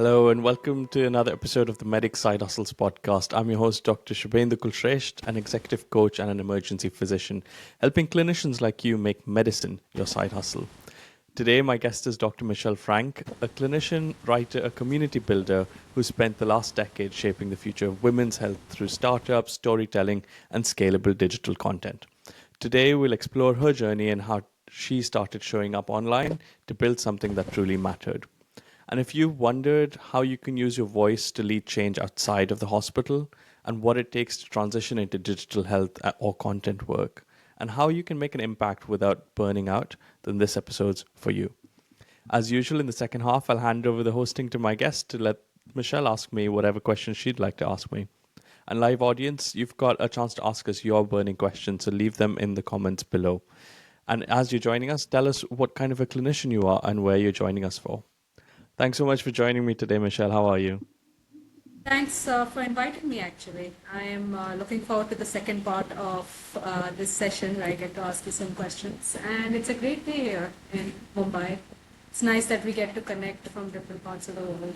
Hello and welcome to another episode of the Medic Side Hustles podcast. I'm your host, Dr. Shubhendu Kulshreshtha, an executive coach and an emergency physician, helping clinicians like you make medicine your side hustle. Today, my guest is Dr. Michelle Frank, a clinician, writer, a community builder who spent the last decade shaping the future of women's health through startups, storytelling, and scalable digital content. Today, we'll explore her journey and how she started showing up online to build something that truly mattered. And if you've wondered how you can use your voice to lead change outside of the hospital and what it takes to transition into digital health or content work and how you can make an impact without burning out, then this episode's for you. As usual, in the second half, I'll hand over the hosting to my guest to let Michelle ask me whatever questions she'd like to ask me. And live audience, you've got a chance to ask us your burning questions, so leave them in the comments below. And as you're joining us, tell us what kind of a clinician you are and where you're joining us for. Thanks so much for joining me today, Michelle. How are you? Thanks for inviting me, actually. I am looking forward to the second part of this session where I get to ask you some questions. And it's a great day here in Mumbai. It's nice that we get to connect from different parts of the world.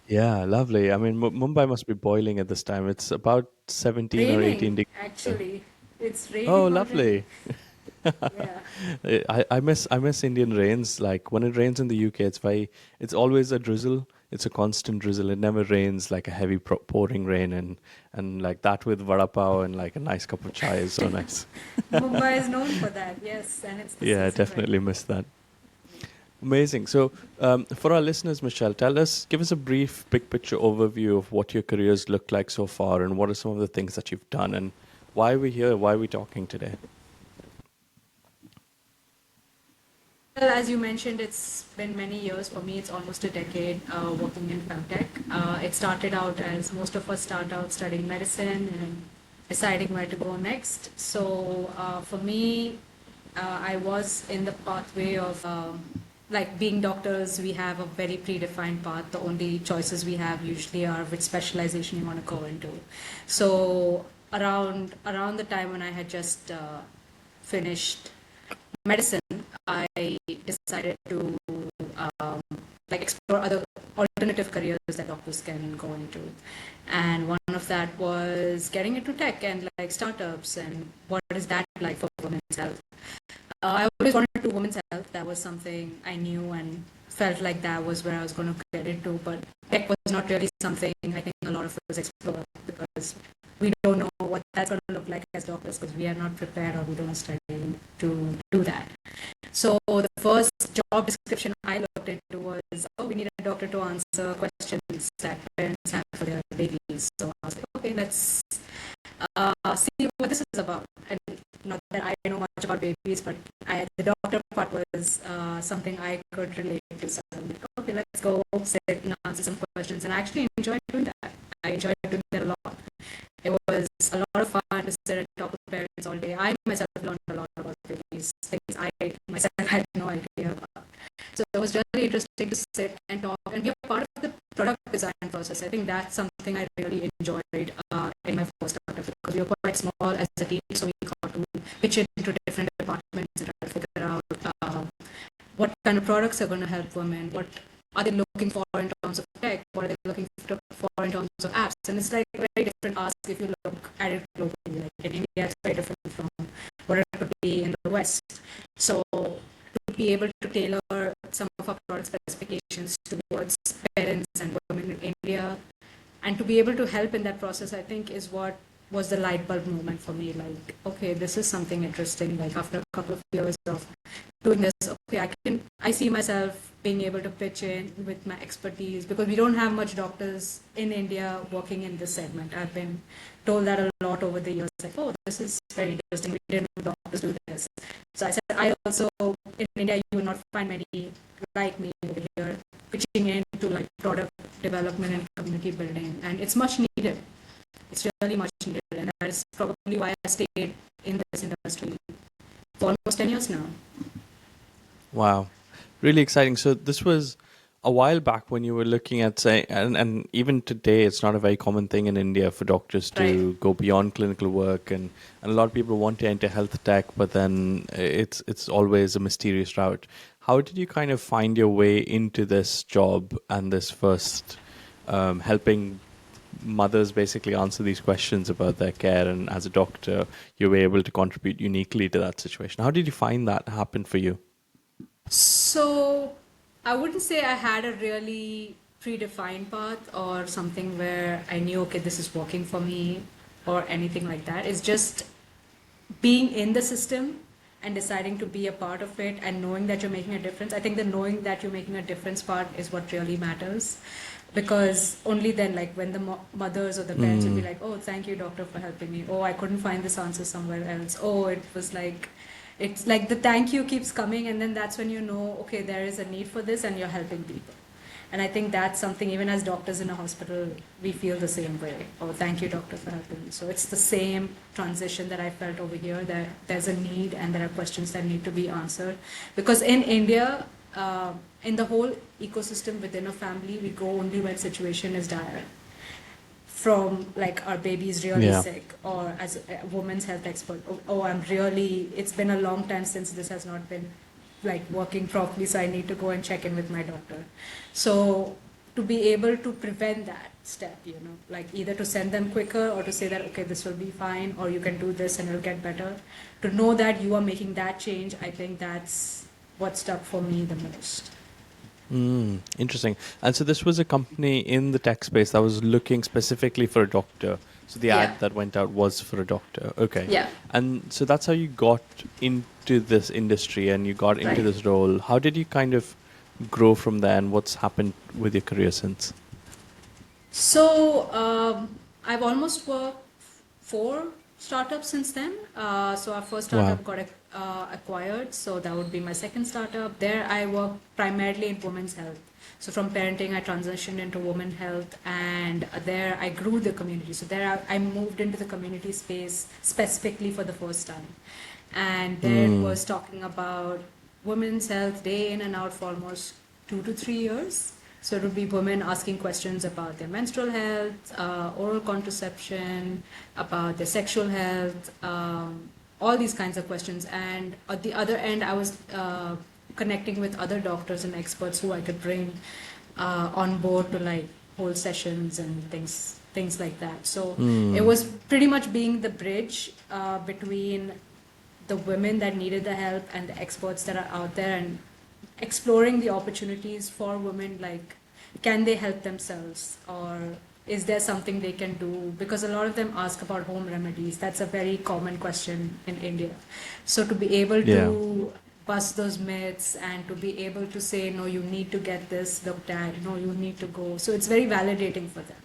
Yeah, lovely. I mean, Mumbai must be boiling at this time. It's about 17 or 18 Raining, degrees. actually. It's Oh, raining already. lovely. Yeah. I miss Indian rains. Like when it rains in the UK, it's always a drizzle. It's a constant drizzle. It never rains like a heavy pouring rain, and like that with vada pav and like a nice cup of chai is so nice. Mumbai is known for that, yes. And it's the Yeah, season right definitely now. miss that. Amazing. So, for our listeners, Michelle, give us a brief, big picture overview of what your careers look like so far, and what are some of the things that you've done, and why are we here? Why are we talking today? Well, as you mentioned, it's been many years. For me, it's almost a decade working in femtech. It started out as most of us start out studying medicine and deciding where to go next. So for me, I was in the pathway of like being doctors, we have a very predefined path. The only choices we have usually are which specialization you want to go into. So around the time when I had just finished medicine, I decided to um, like explore other alternative careers that doctors can go into, and one of that was getting into tech and like startups and what is that like for women's health. I always wanted to do women's health. That was something I knew and felt like that was where I was going to get into, but tech was not really something I think a lot of us explore because we don't know what that's going to look like as doctors because we are not prepared or we don't study to do that. So the first job description I looked into was, oh, we need a doctor to answer questions that parents have for their babies. So I was like, okay, let's see what this is about. And not that I know much about babies, but the doctor part was something I could relate to. So I'm like, okay, let's go sit and answer some questions. And I actually enjoyed doing that. I enjoyed doing that a lot. It was a lot of fun to sit and talk with parents all day. I myself learned a lot about babies, things I myself had no idea about. So it was really interesting to sit and talk and be a part of the product design process. I think that's something I really enjoyed in my first startup because we were quite small as a team, so we got to pitch it into different departments and try to figure out what kind of products are going to help women, what are they looking for in terms of tech, what are they looking for in terms of apps. And it's like a very different ask if you look at it globally. Like in India, it's very different from what it could be in the West. So to be able to tailor some of our product specifications towards parents and women in India and to be able to help in that process, I think is what was the light bulb moment for me. Like, okay, this is something interesting. Like after a couple of years of doing this, okay, I see myself being able to pitch in with my expertise because we don't have much doctors in India working in this segment. I've been told that a lot over the years. Like, oh, this is very interesting. We didn't know doctors do this. So I said, I also in India you will not find many like me over here pitching into like product development and community building, and it's much needed. It's really much needed, and that is probably why I stayed in this industry for almost 10 years now. Wow, really exciting. So this was a while back when you were looking at say, and even today, it's not a very common thing in India for doctors Right. to go beyond clinical work, and a lot of people want to enter health tech, but then it's always a mysterious route. how did you kind of find your way into this job and this first helping mothers basically answer these questions about their care, and as a doctor you were able to contribute uniquely to that situation? How did you find that happened for you? So I wouldn't say I had a really predefined path or something where I knew, okay, this is working for me or anything like that. It's just being in the system and deciding to be a part of it and knowing that you're making a difference. I think the knowing that you're making a difference part is what really matters, because only then, like when the mothers or the parents will be like, oh, thank you, doctor, for helping me. Oh, I couldn't find this answer somewhere else. Oh, it was like, it's like the thank you keeps coming, and then that's when you know, okay, there is a need for this and you're helping people. And I think that's something, even as doctors in a hospital, we feel the same way. Oh, thank you, doctor, for helping me. So it's the same transition that I felt over here, that there's a need and there are questions that need to be answered. Because in India, in the whole ecosystem within a family, we go only when situation is dire. From like our baby is really sick, or as a woman's health expert, oh, it's been a long time since this has not been like working properly, so I need to go and check in with my doctor. So to be able to prevent that step, like either to send them quicker or to say that, okay, this will be fine, or you can do this and it'll get better. To know that you are making that change, I think that's what stuck for me the most. Interesting. And so this was a company in the tech space that was looking specifically for a doctor. So the ad that went out was for a doctor. Okay. Yeah. And so that's how you got into this industry and you got into this role. How did you kind of grow from there, and what's happened with your career since? So I've almost worked 4 startups since then. So our first startup got acquired, so that would be my second startup. There I work primarily in women's health. So from parenting, I transitioned into women's health, and there I grew the community. So there I moved into the community space specifically for the first time. And there it was talking about women's health day in and out for almost 2 to 3 years. So it would be women asking questions about their menstrual health, oral contraception, about their sexual health, all these kinds of questions. And at the other end, I was connecting with other doctors and experts who I could bring on board to like hold sessions and things like that. So it was pretty much being the bridge between the women that needed the help and the experts that are out there, and exploring the opportunities for women, like can they help themselves, or is there something they can do? Because a lot of them ask about home remedies. That's a very common question in India. So to be able to bust those myths and to be able to say, no, you need to get this looked at, no, you need to go. So it's very validating for them.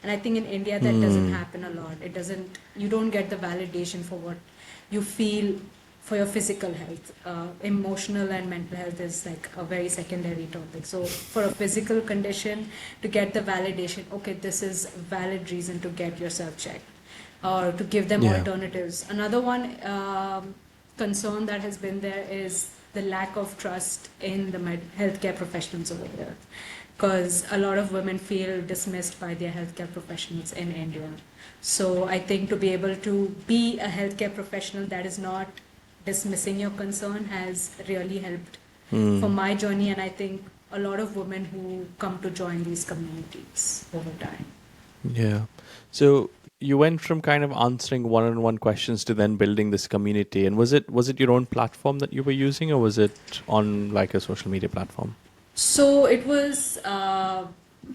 And I think in India that doesn't happen a lot. You don't get the validation for what you feel for your physical health. Emotional and mental health is like a very secondary topic. So for a physical condition, to get the validation, okay, this is a valid reason to get yourself checked, or to give them alternatives. Another one concern that has been there is the lack of trust in the healthcare professionals over here, because a lot of women feel dismissed by their healthcare professionals in India. So I think to be able to be a healthcare professional that is not dismissing your concern has really helped for my journey, and I think a lot of women who come to join these communities over time. Yeah. So you went from kind of answering one-on-one questions to then building this community. And was it your own platform that you were using, or was it on like a social media platform? So it was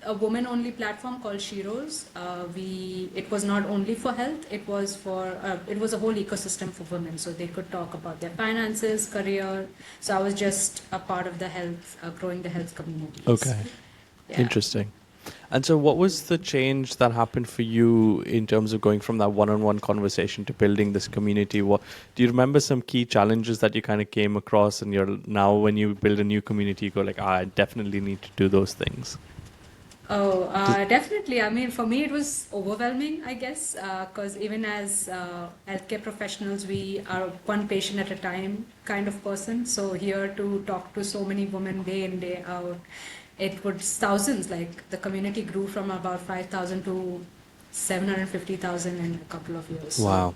a woman-only platform called Shiros. It was not only for health; it was a whole ecosystem for women. So they could talk about their finances, career. So I was just a part of the health, growing the health communities. Okay, interesting. And so what was the change that happened for you in terms of going from that one-on-one conversation to building this community? What do you remember some key challenges that you kind of came across, and now when you build a new community, you go like, I definitely need to do those things? Oh, definitely. I mean, for me, it was overwhelming, I guess, because even as healthcare professionals, we are one patient at a time kind of person. So here to talk to so many women day in, day out, it was thousands. Like the community grew from about 5,000 to 750,000 in a couple of years. Wow.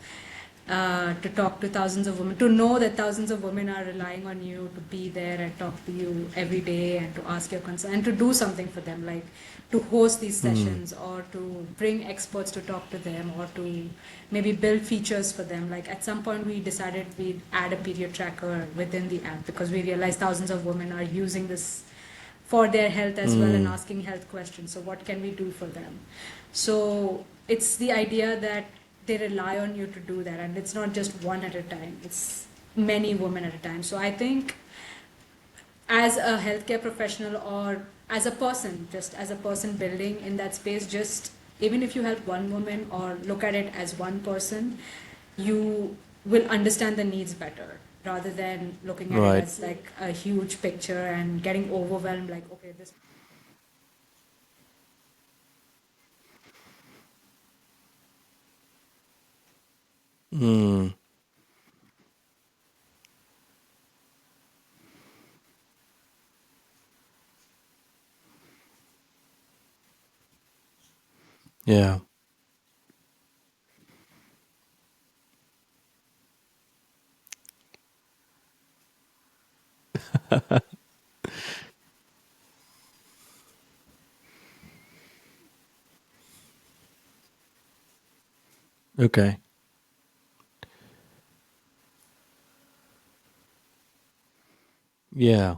to talk to thousands of women, to know that thousands of women are relying on you to be there and talk to you every day and to ask your concern and to do something for them, like to host these Hmm. sessions or to bring experts to talk to them or to maybe build features for them. Like at some point we decided we'd add a period tracker within the app because we realized thousands of women are using this for their health as well and Hmm. asking health questions. So what can we do for them? So it's the idea that they rely on you to do that, and it's not just one at a time, it's many women at a time. So I think as a healthcare professional or as a person, just as a person building in that space, just even if you help one woman or look at it as one person, you will understand the needs better rather than looking at it Right. as like a huge picture and getting overwhelmed like, okay, this. Hmm. Yeah. Okay. Yeah.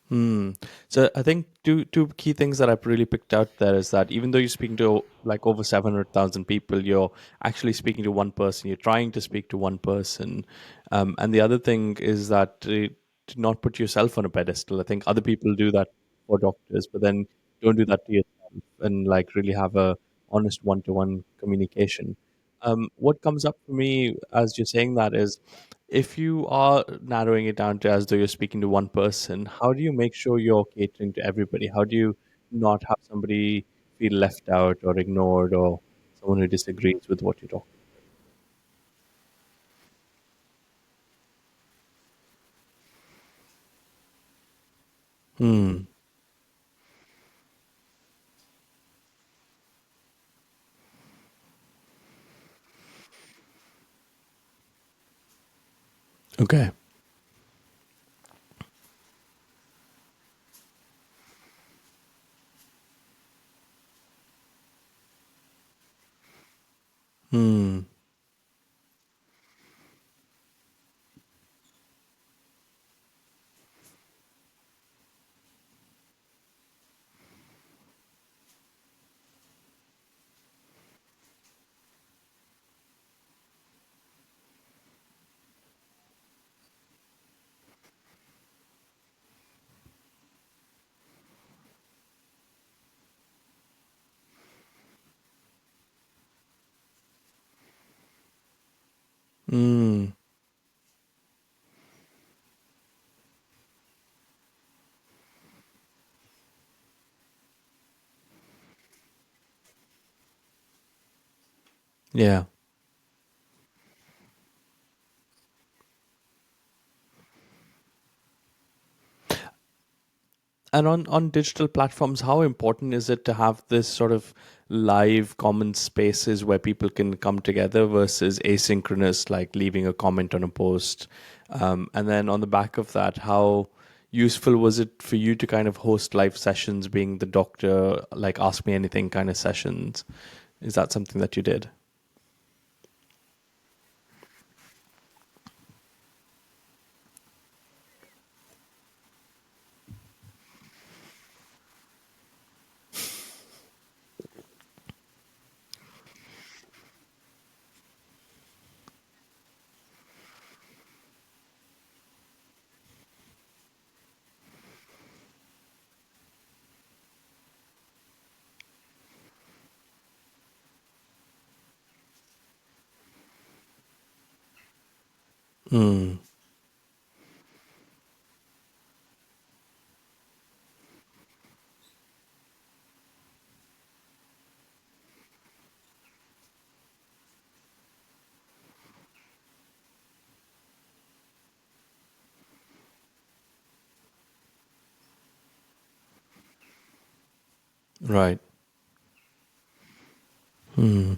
Hmm. So I think two key things that I've really picked out there is that even though you're speaking to like over 700,000 people, you're actually speaking to one person. You're trying to speak to one person, and the other thing is that to not put yourself on a pedestal. I think other people do that for doctors, but then don't do that to yourself, and like really have a honest one-to-one communication. What comes up for me as you're saying that is, if you are narrowing it down to as though you're speaking to one person, how do you make sure you're catering to everybody? How do you not have somebody feel left out or ignored or someone who disagrees with what you're talking? Hmm. Okay. Hmm. Hmm. Yeah. And on digital platforms, how important is it to have this sort of live common spaces where people can come together versus asynchronous, like leaving a comment on a post? And then on the back of that, how useful was it for you to kind of host live sessions, being the doctor, like ask me anything kind of sessions? Is that something that you did? Mm. Right. Hmm.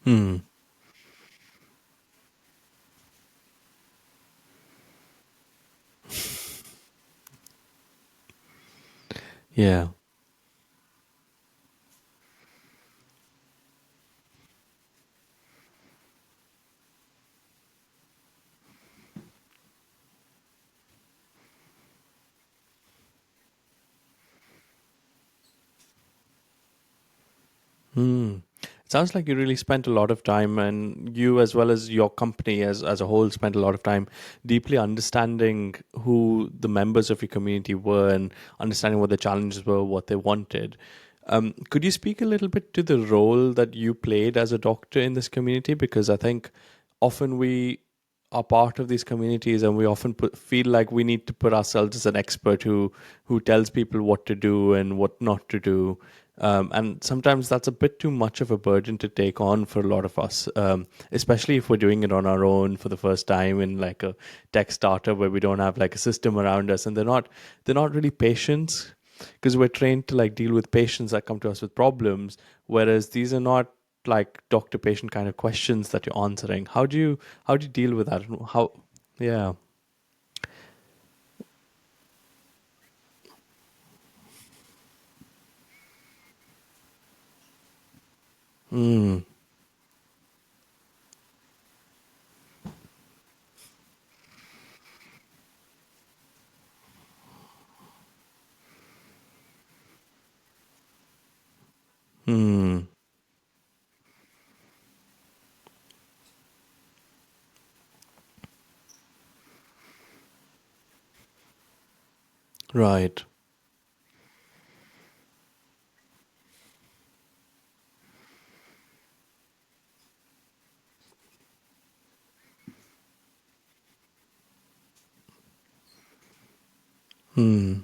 Hmm. Yeah. Hmm. It sounds like you really spent a lot of time, and you, as well as your company as a whole, spent a lot of time deeply understanding who the members of your community were and understanding what the challenges were, what they wanted. Could you speak a little bit to the role that you played as a doctor in this community? Because I think often we are part of these communities, and we often feel like we need to put ourselves as an expert who tells people what to do and what not to do. And sometimes that's a bit too much of a burden to take on for a lot of us, especially if we're doing it on our own for the first time in like a tech startup where we don't have like a system around us, and they're not really patients, because we're trained to like deal with patients that come to us with problems, whereas these are not like doctor patient kind of questions that you're answering. How do you deal with that? How? Yeah. Hmm. Hmm. Right. Hmm.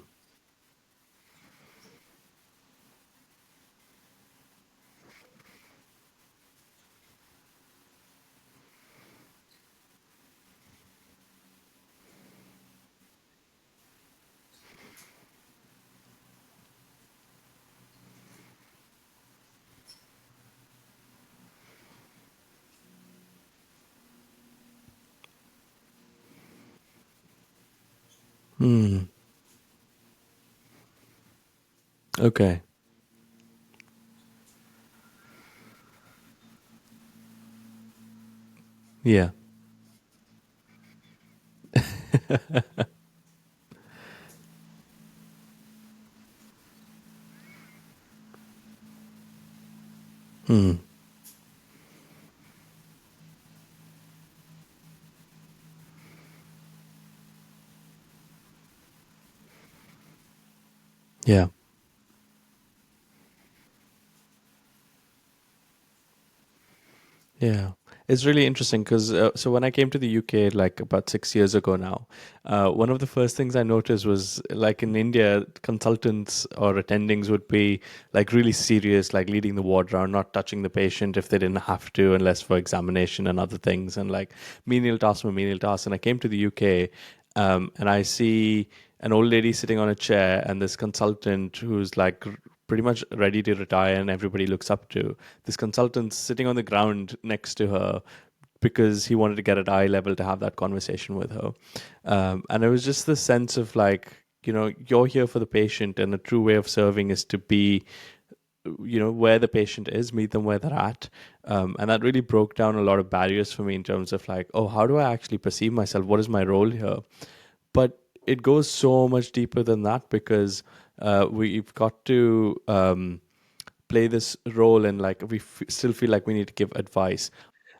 Hmm. Okay. Yeah. Hmm. Yeah. Yeah, it's really interesting because so when I came to the UK like about 6 years ago now, one of the first things I noticed was like in India, consultants or attendings would be like really serious, like leading the ward round, not touching the patient if they didn't have to, unless for examination and other things, and like menial tasks were menial tasks. And I came to the UK, and I see an old lady sitting on a chair and this consultant who's like pretty much ready to retire and everybody looks up to. This consultant sitting on the ground next to her because he wanted to get at eye level to have that conversation with her. And it was just the sense of like, you're here for the patient, and a true way of serving is to be, where the patient is, meet them where they're at. And that really broke down a lot of barriers for me in terms of like, oh, how do I actually perceive myself? What is my role here? But it goes so much deeper than that, because we've got to play this role, and like still feel like we need to give advice.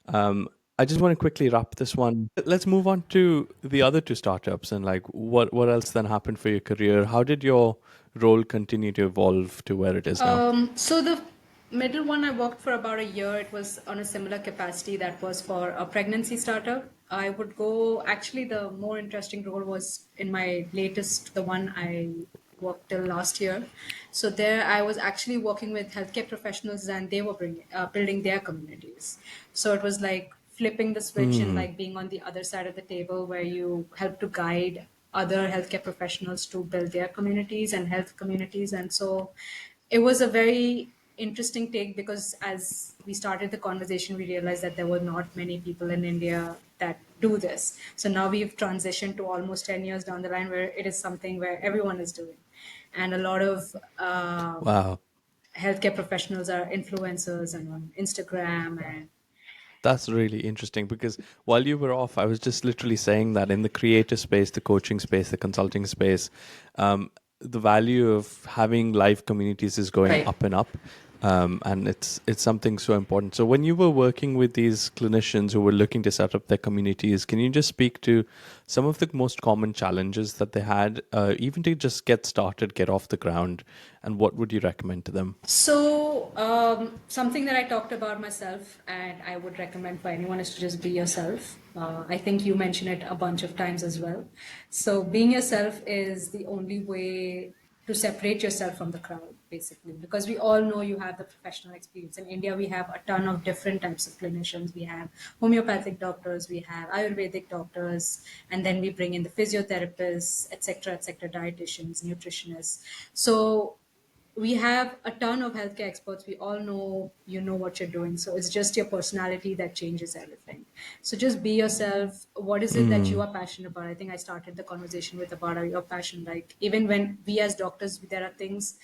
um, I just want to quickly wrap this one. Let's move on to the other two startups, and like what else then happened for your career? How did your role continue to evolve to where it is now? So the middle one I worked for about a year. It was on a similar capacity that was for a pregnancy startup. I would go, actually, the more interesting role was in my latest, the one I worked till last year. So there I was actually working with healthcare professionals, and they were building their communities. So it was like flipping the switch and like being on the other side of the table where you help to guide other healthcare professionals to build their communities and health communities. And so it was a very interesting take because as we started the conversation, we realized that there were not many people in India that do this. So now we've transitioned to almost 10 years down the line where it is something where everyone is doing. And a lot of Wow. healthcare professionals are influencers and on Instagram and That's really interesting because while you were off, I was just literally saying that in the creator space, the coaching space, the consulting space, the value of having live communities is going right. up and up. And it's something so important. So when you were working with these clinicians who were looking to set up their communities, can you just speak to some of the most common challenges that they had, even to just get started, get off the ground, and what would you recommend to them? So, something that I talked about myself, and I would recommend for anyone is to just be yourself. I think you mentioned it a bunch of times as well. So, being yourself is the only way to separate yourself from the crowd, basically, because we all know you have the professional experience. In India, we have a ton of different types of clinicians. We have homeopathic doctors, we have Ayurvedic doctors, and then we bring in the physiotherapists, etc., dietitians, nutritionists. So, we have a ton of healthcare experts. We all know you know what you're doing. So it's just your personality that changes everything. So just be yourself. What is it that you are passionate about? I think I started the conversation with about your passion. Like even when we as doctors, there are things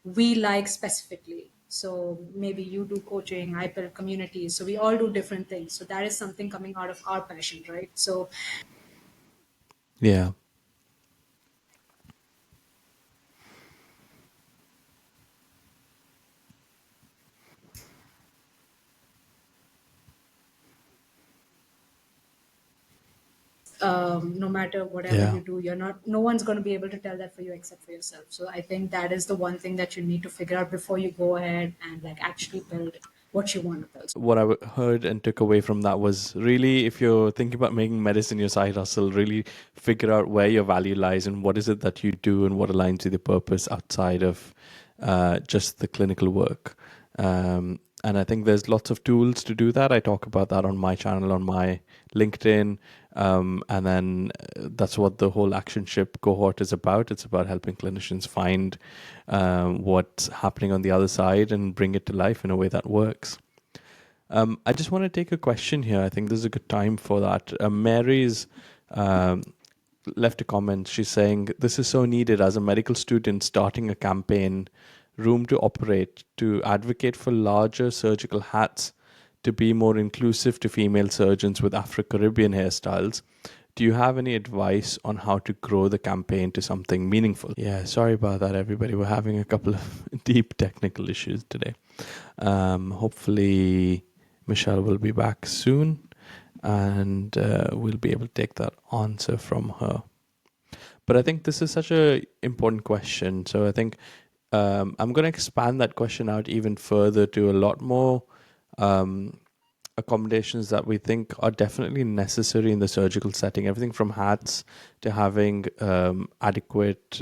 we like specifically. So maybe you do coaching, I build communities. So we all do different things. So that is something coming out of our passion, right? So Yeah. no matter whatever Yeah. you do, you're not, no one's going to be able to tell that for you except for yourself. So I think that is the one thing that you need to figure out before you go ahead and like actually build what you want to build. What I heard and took away from that was really, if you're thinking about making medicine your side hustle, really figure out where your value lies and what is it that you do and what aligns with your purpose outside of just the clinical work. And I think there's lots of tools to do that. I talk about that on my channel, on my LinkedIn. And then that's what the whole actionship cohort is about. It's about helping clinicians find what's happening on the other side and bring it to life in a way that works. I just want to take a question here. I think this is a good time for that. Mary's um, left a comment. She's saying, this is so needed as a medical student starting a campaign, room to operate, to advocate for larger surgical hats, to be more inclusive to female surgeons with Afro-Caribbean hairstyles. Do you have any advice on how to grow the campaign to something meaningful? Yeah, sorry about that, everybody. We're having a couple of deep technical issues today. Hopefully, Michelle will be back soon and we'll be able to take that answer from her. But I think this is such an important question. So I think I'm going to expand that question out even further to a lot more accommodations that we think are definitely necessary in the surgical setting. Everything from hats to having adequate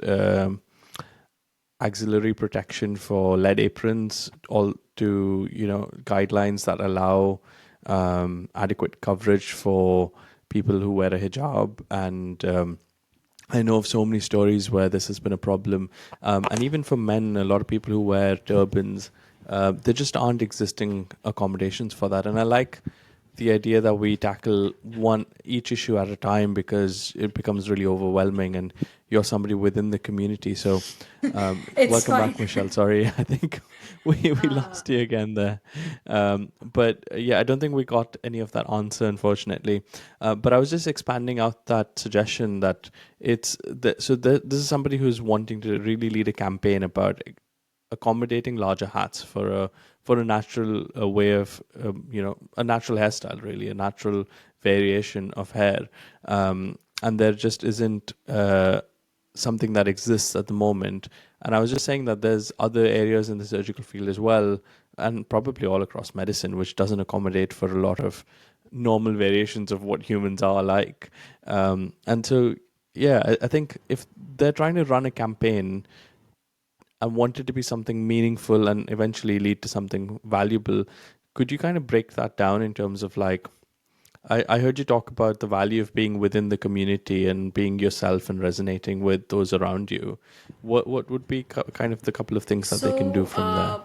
auxiliary protection for lead aprons, all to guidelines that allow adequate coverage for people who wear a hijab. And I know of so many stories where this has been a problem. And even for men, a lot of people who wear turbans, there just aren't existing accommodations for that. And I like the idea that we tackle each issue at a time, because it becomes really overwhelming and you're somebody within the community. So It's welcome fine. back, Michelle. Sorry, I think we lost you again there. But yeah, I don't think we got any of that answer, unfortunately. But I was just expanding out that suggestion that this is somebody who's wanting to really lead a campaign about accommodating larger hats for a natural way of a natural hairstyle, really a natural variation of hair, and there just isn't something that exists at the moment. And I was just saying that there's other areas in the surgical field as well, and probably all across medicine, which doesn't accommodate for a lot of normal variations of what humans are like. And so yeah, I think if they're trying to run a campaign and want it to be something meaningful and eventually lead to something valuable, could you kind of break that down in terms of like I heard you talk about the value of being within the community and being yourself and resonating with those around you. What would be kind of the couple of things that they can do So, from there?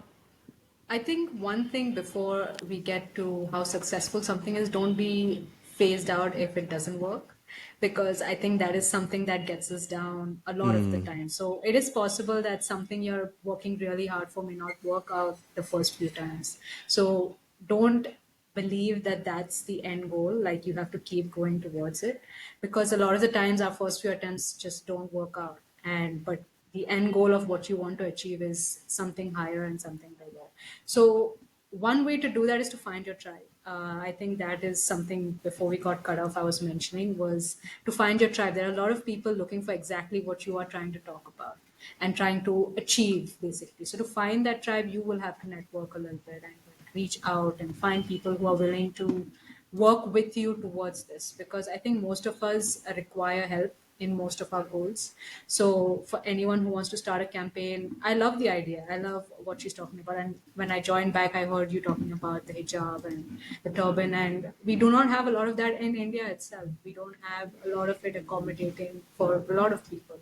I think one thing before we get to how successful something is, don't be phased out if it doesn't work, because I think that is something that gets us down a lot of the time. So it is possible that something you're working really hard for may not work out the first few times. So don't believe that that's the end goal, like you have to keep going towards it, because a lot of the times our first few attempts just don't work out, and but the end goal of what you want to achieve is something higher and something bigger. So one way to do that is to find your tribe. I think that is something before we got cut off I was mentioning, was to find your tribe. There are a lot of people looking for exactly what you are trying to talk about and trying to achieve, basically. So to find that tribe, you will have to network a little bit and reach out and find people who are willing to work with you towards this, because I think most of us require help in most of our goals. So for anyone who wants to start a campaign, I love the idea. I love what she's talking about. And when I joined back, I heard you talking about the hijab and the turban. And we do not have a lot of that in India itself. We don't have a lot of it accommodating for a lot of people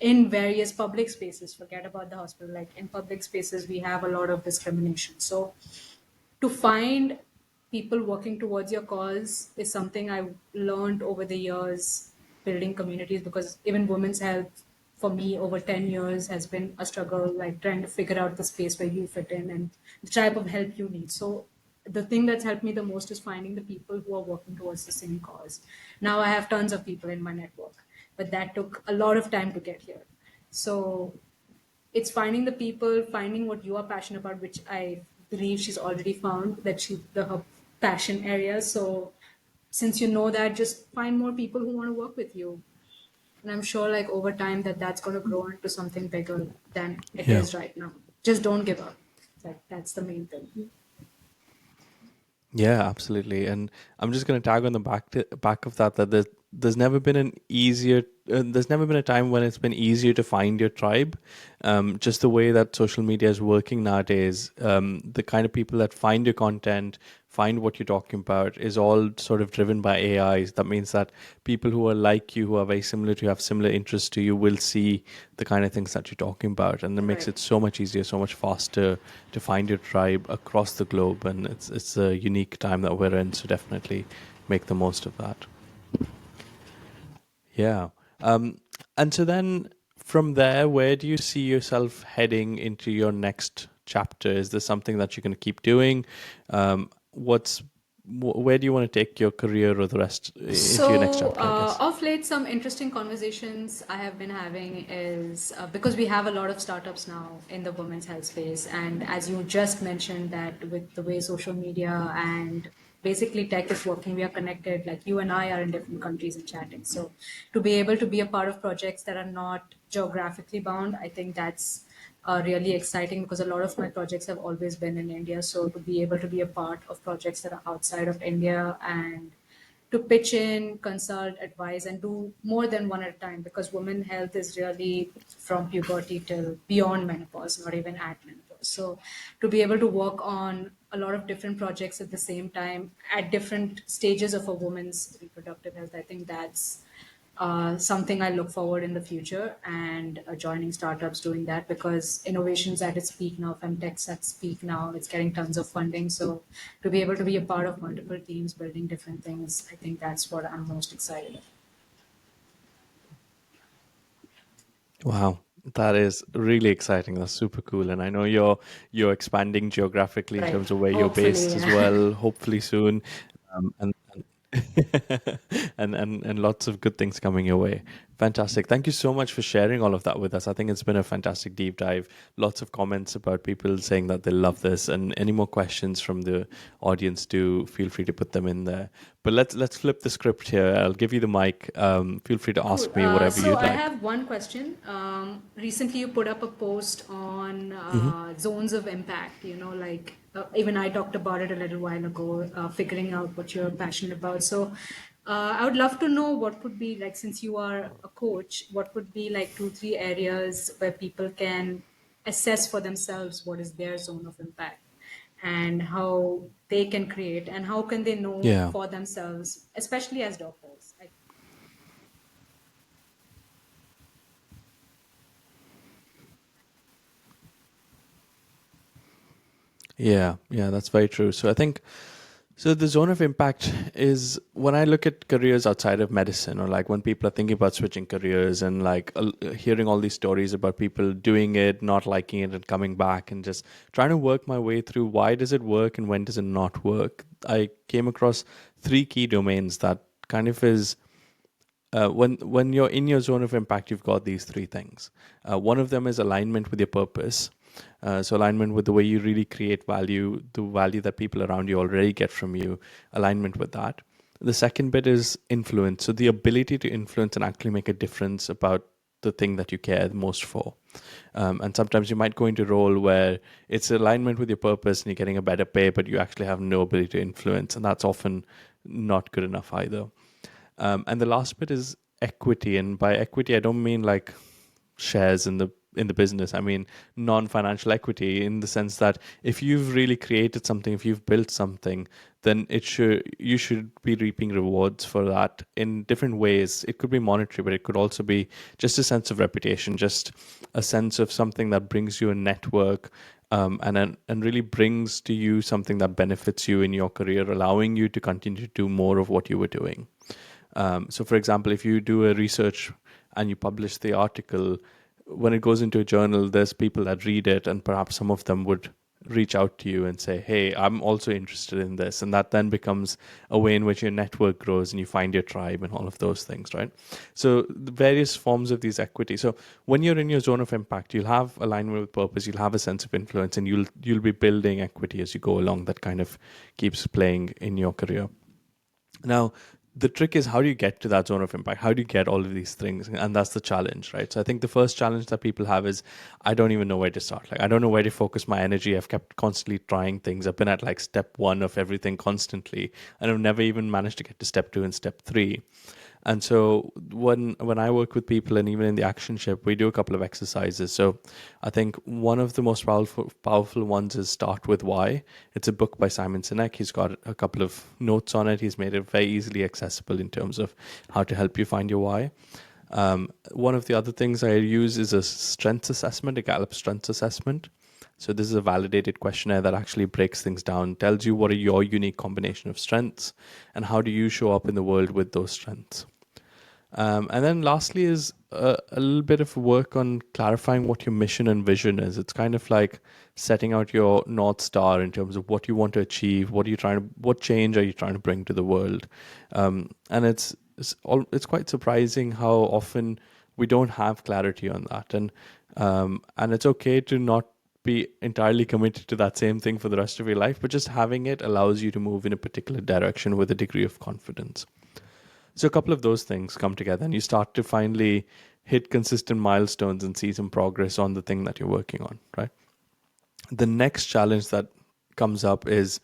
in various public spaces. Forget about the hospital. Like in public spaces, we have a lot of discrimination. So to find people working towards your cause is something I learned over the years building communities, because even women's health for me over 10 years has been a struggle, like trying to figure out the space where you fit in and the type of help you need. So the thing that's helped me the most is finding the people who are working towards the same cause. Now I have tons of people in my network, but that took a lot of time to get here. So it's finding the people, finding what you are passionate about, which I believe she's already found that her passion area. So since you know that, just find more people who want to work with you. And I'm sure like over time that's going to grow into something bigger than it Yeah. is right now. Just don't give up. Like that's the main thing. Yeah, absolutely. And I'm just going to tag on the back of that there's never been an easier there's never been a time when it's been easier to find your tribe. Just the way that social media is working nowadays, the kind of people that find your content, find what you're talking about, is all sort of driven by AIs. That means that people who are like you, who are very similar to you, have similar interests to you, will see the kind of things that you're talking about, and it makes Right. it so much easier, so much faster to find your tribe across the globe. And it's a unique time that we're in, so definitely make the most of that. Yeah. Um, and so then from there, where do you see yourself heading into your next chapter? Is this something that you're going to keep doing? Where do you want to take your career or the rest into your next So, chapter, I guess? of late, some interesting conversations I have been having is because we have a lot of startups now in the women's health space. And as you just mentioned, that with the way social media and basically tech is working, we are connected, like you and I are in different countries and chatting. So, to be able to be a part of projects that are not geographically bound, I think that's really exciting, because a lot of my projects have always been in India. So, to be able to be a part of projects that are outside of India and to pitch in, consult, advise, and do more than one at a time, because women health is really from puberty till beyond menopause, not even at menopause. So to be able to work on a lot of different projects at the same time at different stages of a woman's reproductive health, I think that's something I look forward in the future, and joining startups doing that, because innovation's at its peak now, femtech's at its peak now, it's getting tons of funding. So to be able to be a part of multiple teams building different things, I think that's what I'm most excited about. Wow, that is really exciting. That's super cool. And I know you're expanding geographically in Right. terms of where you're Hopefully, based as yeah. well, hopefully soon. And and lots of good things coming your way. Fantastic. Thank you so much for sharing all of that with us. I think it's been a fantastic deep dive. Lots of comments about people saying that they love this. And any more questions from the audience, do feel free to put them in there. But let's flip the script here. I'll give you the mic. Feel free to Cool. ask me whatever So you'd I like. have one question. Recently, you put up a post on zones of impact. Like even I talked about it a little while ago, figuring out what you're passionate about. So I would love to know what would be like, since you are a coach, what would be like 2, 3 areas where people can assess for themselves what is their zone of impact, and how they can create, and how can they know Yeah. for themselves, especially as doctors. Yeah, that's very true. So I think so the zone of impact is when I look at careers outside of medicine, or like when people are thinking about switching careers and like hearing all these stories about people doing it, not liking it, and coming back, and just trying to work my way through why does it work and when does it not work. I came across three key domains that kind of is when you're in your zone of impact, you've got these three things. One of them is alignment with your purpose. So alignment with the way you really create value, the value that people around you already get from you, alignment with that. The second bit is influence. So the ability to influence and actually make a difference about the thing that you care the most for. And sometimes you might go into a role where it's alignment with your purpose and you're getting a better pay, but you actually have no ability to influence. And that's often not good enough either. And the last bit is equity, and by equity, I don't mean like shares in the business. I mean non-financial equity, in the sense that if you've really created something, if you've built something, then you should be reaping rewards for that in different ways. It could be monetary, but it could also be just a sense of reputation, just a sense of something that brings you a network. And really brings to you something that benefits you in your career, allowing you to continue to do more of what you were doing. So, for example, if you do a research and you publish the article, when it goes into a journal, there's people that read it, and perhaps some of them would reach out to you and say, "Hey, I'm also interested in this," and that then becomes a way in which your network grows and you find your tribe and all of those things, right? So, the various forms of these equity. So, when you're in your zone of impact, you'll have alignment with purpose, you'll have a sense of influence, and you'll be building equity as you go along. That kind of keeps playing in your career. Now, the trick is, how do you get to that zone of impact? How do you get all of these things? And that's the challenge, right? So I think the first challenge that people have is, I don't even know where to start. Like, I don't know where to focus my energy. I've kept constantly trying things. I've been at like step one of everything constantly, and I've never even managed to get to step two and step three. And so when I work with people, and even in the action ship, we do a couple of exercises. So I think one of the most powerful ones is Start With Why. It's a book by Simon Sinek. He's got a couple of notes on it. He's made it very easily accessible in terms of how to help you find your why. One of the other things I use is a strengths assessment, a Gallup strengths assessment. So this is a validated questionnaire that actually breaks things down, tells you what are your unique combination of strengths, and how do you show up in the world with those strengths. And then lastly is a little bit of work on clarifying what your mission and vision is. It's kind of like setting out your North Star in terms of what you want to achieve, what change are you trying to bring to the world. And it's quite surprising how often we don't have clarity on that. And it's okay to not be entirely committed to that same thing for the rest of your life, but just having it allows you to move in a particular direction with a degree of confidence. So a couple of those things come together, and you start to finally hit consistent milestones and see some progress on the thing that you're working on, right? The next challenge that comes up is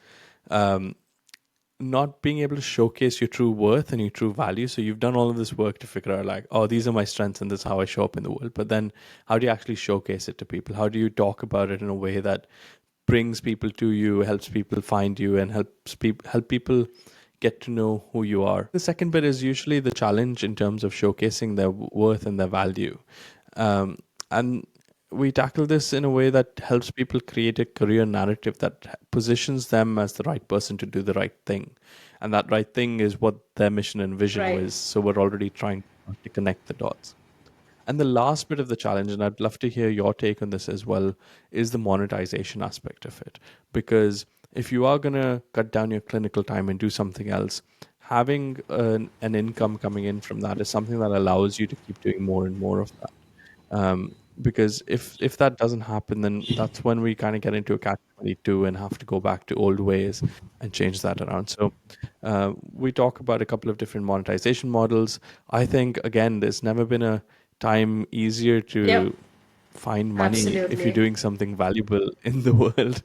not being able to showcase your true worth and your true value. So you've done all of this work to figure out like, oh, these are my strengths and this is how I show up in the world. But then how do you actually showcase it to people? How do you talk about it in a way that brings people to you, helps people find you, and help people get to know who you are? The second bit is usually the challenge in terms of showcasing their worth and their value. And we tackle this in a way that helps people create a career narrative that positions them as the right person to do the right thing. And that right thing is what their mission and vision Right. was. So we're already trying to connect the dots. And the last bit of the challenge, and I'd love to hear your take on this as well, is the monetization aspect of it. Because if you are going to cut down your clinical time and do something else, having an income coming in from that is something that allows you to keep doing more and more of that. Because if that doesn't happen, then that's when we kind of get into a catch-22 and have to go back to old ways and change that around. So we talk about a couple of different monetization models. I think, again, there's never been a time easier Yep. to find money if you're Absolutely. doing something valuable in the world.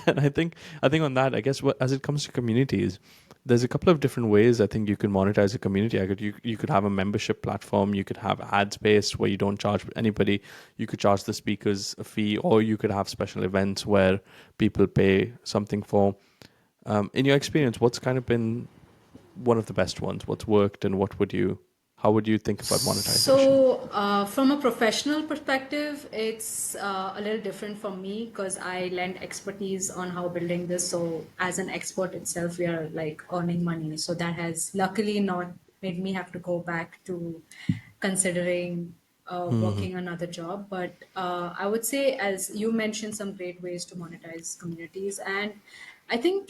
And I think on that, I guess as it comes to communities, there's a couple of different ways I think you can monetize a community. You could have a membership platform, you could have ad space where you don't charge anybody, you could charge the speakers a fee, or you could have special events where people pay something for. In your experience, what's kind of been one of the best ones? What's worked, and how would you think about monetization? So, from a professional perspective, it's a little different for me because I lend expertise on how building this. So, as an expert itself, we are like earning money. So, that has luckily not made me have to go back to considering working another job. But I would say, as you mentioned, some great ways to monetize communities. And I think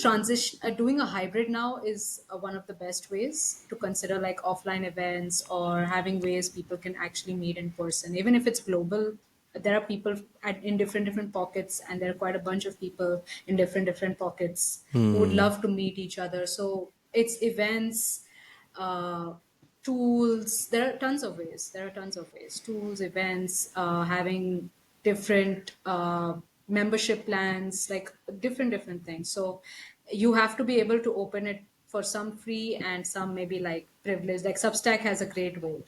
doing a hybrid now is one of the best ways to consider, like offline events or having ways people can actually meet in person, even if it's global. There are people in different pockets, and there are quite a bunch of people in different pockets who would love to meet each other. So it's events, uh, tools. There are tons of ways. Tools, events, having different membership plans, like different things. So you have to be able to open it for some free and some maybe like privileged. Like Substack has a great way.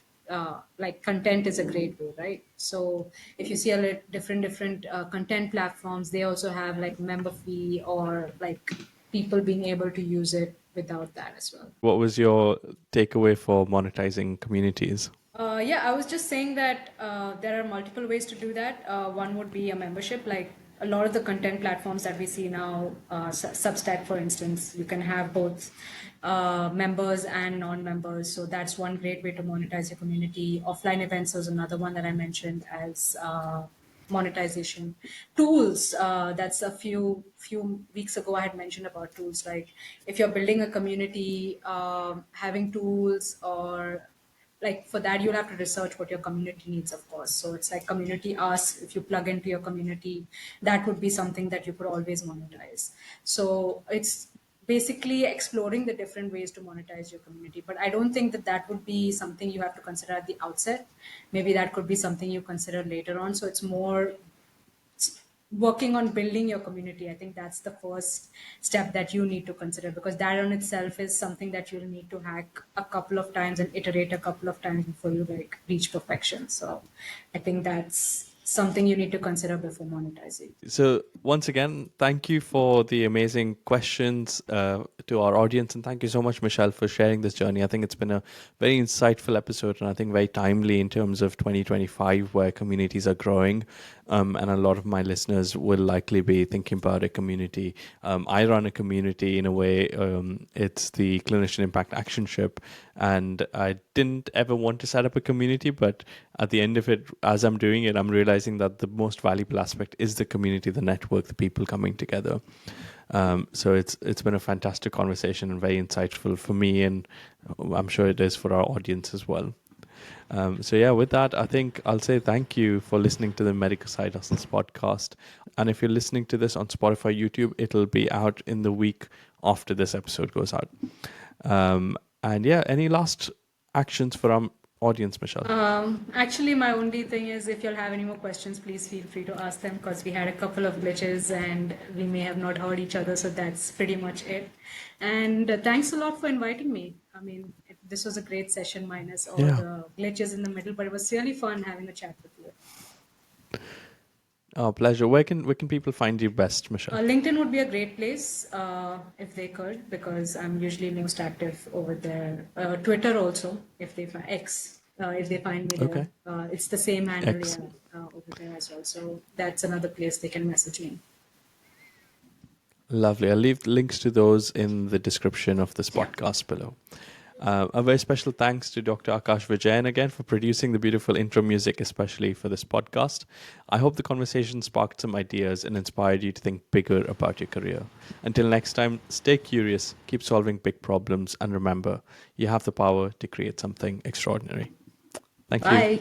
Like content is a great way, right? So if you see different content platforms, they also have like member fee or like people being able to use it without that as well. What was your takeaway for monetizing communities? Yeah, I was just saying that there are multiple ways to do that. One would be a membership, like a lot of the content platforms that we see now, Substack, for instance, you can have both members and non-members. So that's one great way to monetize your community. Offline events is another one that I mentioned as monetization. Tools, that's a few weeks ago I had mentioned about tools. Like if you're building a community, having tools or like for that you'll have to research what your community needs, of course. So it's like community asks, if you plug into your community, that would be something that you could always monetize. So it's basically exploring the different ways to monetize your community, but I don't think that that would be something you have to consider at the outset. Maybe that could be something you consider later on. So it's more working on building your community. I think that's the first step that you need to consider, because that on itself is something that you'll need to hack a couple of times and iterate a couple of times before you like reach perfection. So I think that's something you need to consider before monetizing. So once again, thank you for the amazing questions to our audience, and thank you so much, Michelle, for sharing this journey. I think it's been a very insightful episode, and I think very timely in terms of 2025, where communities are growing, and a lot of my listeners will likely be thinking about a community. I run a community in a way. It's the Clinician Impact Action Ship, and I didn't ever want to set up a community, but at the end of it, as I'm doing it, I'm realizing that the most valuable aspect is the community, the network, the people coming together. So it's been a fantastic conversation and very insightful for me, and I'm sure it is for our audience as well. So yeah, with that, I think I'll say thank you for listening to the Medical Side Hustles podcast. And if you're listening to this on Spotify, YouTube, it'll be out in the week after this episode goes out. And yeah, any last actions for our audience, Michelle? Actually, my only thing is, if you'll have any more questions, please feel free to ask them, because we had a couple of glitches and we may have not heard each other. So that's pretty much it. And thanks a lot for inviting me. I mean, this was a great session, minus all Yeah. the glitches in the middle, but it was really fun having a chat with you. Oh, pleasure. Where can people find you best, Michelle? LinkedIn would be a great place if they could, because I'm usually most active over there. Twitter also, if they find X, if they find me there. Okay. It's the same handle, X. yeah, over there as well. So that's another place they can message me. Lovely. I'll leave links to those in the description of this Yeah. podcast below. A very special thanks to Dr. Akash Vijayan again for producing the beautiful intro music, especially for this podcast. I hope the conversation sparked some ideas and inspired you to think bigger about your career. Until next time, stay curious, keep solving big problems, and remember, you have the power to create something extraordinary. Thank you. Bye.